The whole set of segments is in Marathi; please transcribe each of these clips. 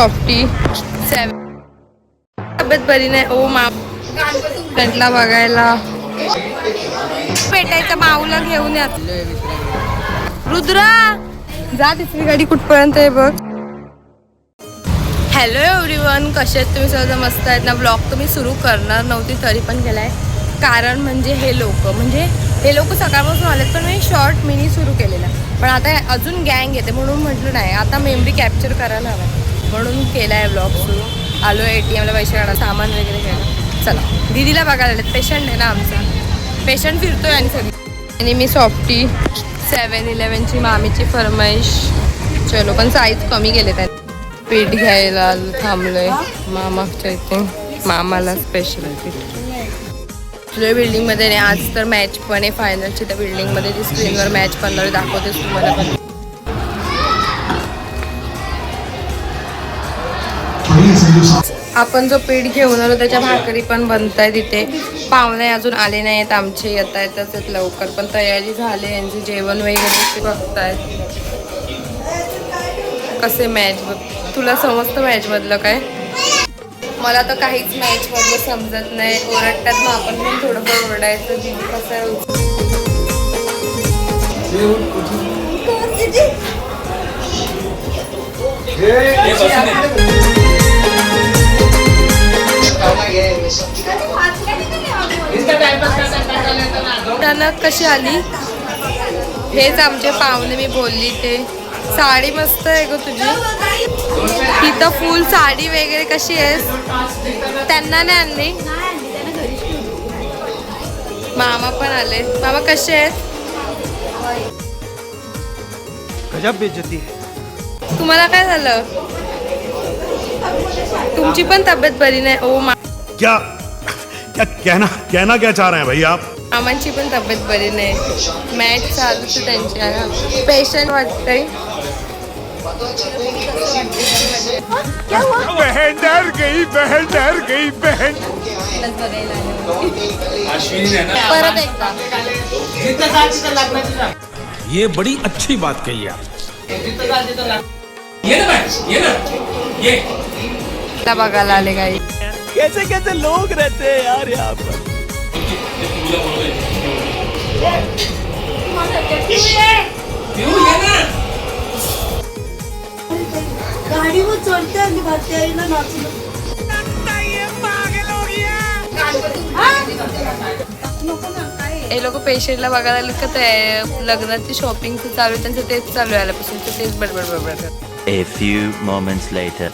सॉफ्टी 7 तब्येत बरी नाही ओ मा फ्रंटला बघायला पेटायच्या माऊला घेऊन या रुद्रा जा तिसरी गाडी कुठपर्यंत आहे बघ. हॅलो एव्हरीवन, कसे आहेत तुम्ही? सगळं मस्त आहेत ना. ब्लॉग तर मी सुरू करणार नव्हती तरी पण केलाय, कारण म्हणजे हे लोक सकाळपासून आलेत पण मी शॉर्ट मिनी सुरू केलेला, पण आता अजून गँग येते म्हणून म्हटलं नाही आता मेमरी कॅप्चर करायला हवं म्हणून केला आहे ब्लॉग सुरू. आलो ATMला पैसे काढा, सामान वगैरे घ्यायला. चला दीदीला बघायला आलेत, पेशंट आहे ना आमचा, पेशंट फिरतोय आणि सगळी. आणि मी सॉफ्टी 7-11ची मामीची फरमाईश. चलो पण साईज कमी गेले आहेत. पीठ घ्यायला थांबलोय मामाच्या इथे, मामाला स्पेशल पीठ. बिल्डिंगमध्ये नाही आज तर मॅच पण आहे फायनलची, त्या बिल्डिंगमध्ये जी स्क्रीनवर मॅच 15 दाखवतेच तुम्हाला. पण आपण जो पीठ घेऊन आलो त्याच्या भाकरी पण बनताय तिथे. पाहुणे अजून आले नाहीत आमचे, येता येतच लवकर, पण तयारी झाली यांचे जेवण वगैरे बघतायत. कसे मॅच तुला समजतं मॅच मधलं काय? मला तर काहीच मॅच मधलं समजत नाही. ओरडतात मग आपण पण थोडंफार ओरडायचं. जीव कसा टणक कशी आली? हेच आमचे पाहुणे, मी बोलली ते. साडी मस्त आहे ग तुझी, तिथं फुल साडी वगैरे. कशी आहेस? त्यांना नाही आणली? मामा पण आले. मामा कसे आहेत? गजब बेइज्जती है. तुम्हाला काय झालं? तुमची पण तब्येत बरी नाही ओ मा. क्या क्या कहना क्या चाह रहे हैं भाई आप? मामांची पण तब्येत बरी नाही, मॅच चालूच त्यांची. पेशंट वाटतंय. बहन डर गई बहन. परत एकदा ये बड़ी अच्छी बात कही आप. बघायला आले काही. कैसे कैसे लोग रहते हैं यार यहाँ पर. गाड़ी वो चलते हैं दिखाते हैं ना नाच. हे लोक पेशंटला बघायला आले का? ते लग्नाची शॉपिंग चालू आहे त्यांचं, तेच चालू आहे आल्यापासून, तेच बडबड. A few moments later.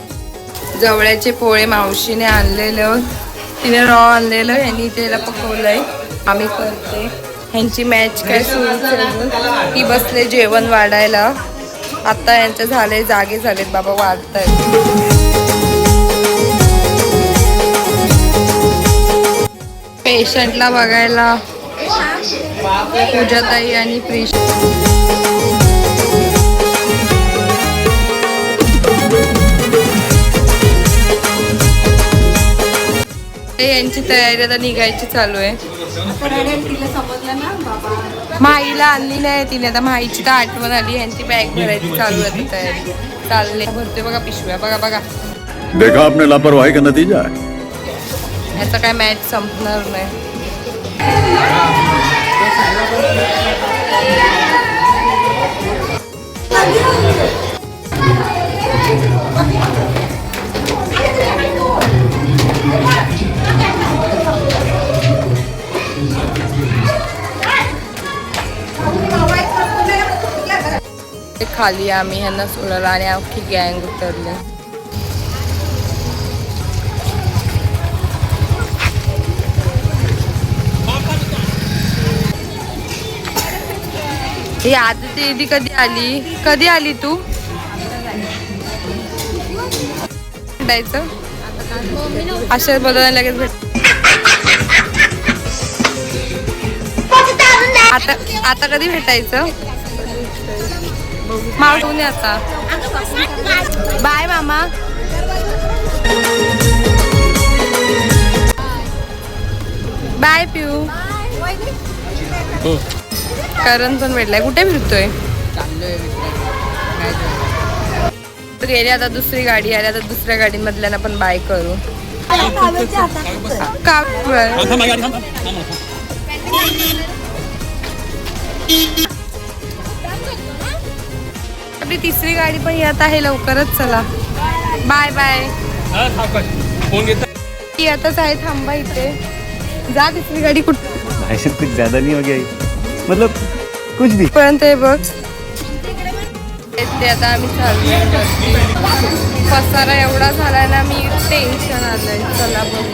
जवळ्याचे पोळे मावशीने आणलेलं, तिने रॉ आणलेलं, यांनी त्याला पकवलंय. आम्ही करते ह्यांची मॅच काय सुरू. ती बसले जेवण वाढायला. आता यांचं झालंय, जागे झालेत बाबा, वाढतायत. पेशंटला बघायला पूजाताई आणि प्रिश. यांची तयारी आता निघायची चालू आहे. माईला आणली नाही तिने, आता माईची तर आठवण आली. यांची बॅग भरायची चालू आहे तयारी. चालले भरते बघा पिशव्या. बघा देखा आपने लापरवाही का नतीजा है. याचा काय मॅच संपणार नाही. खाली आम्ही ह्यांना सोडला आणि अख्खी गँग उतरले. ही आदिती दीदी कधी आली तू? भेटायचं अशा बदल लगेच आता कधी भेटायचं? मावशी आता बाय मामा. बाय पिऊ. करण पण भेटलाय. कुठे फिरतोय? गेली, आता दुसरी गाडी आली, आता दुसऱ्या गाडीमधल्यांना पण बाय करू. काव्याच्या हातात का आपली तिसरी गाडी पण येत आहे लवकरच. चला बाय बाय. ती आताच आहे, थांबा इथे. जा तिसरी गाडी कुठे भाई कुछ ज्यादा नहीं हो गया ये? मतलब कुछ भी. पर्यंत आहे बघ. ते आता आम्ही चाललोय वरती. पसारा एवढा झालाय ना, मी टेन्शन आलंय. चला बघ.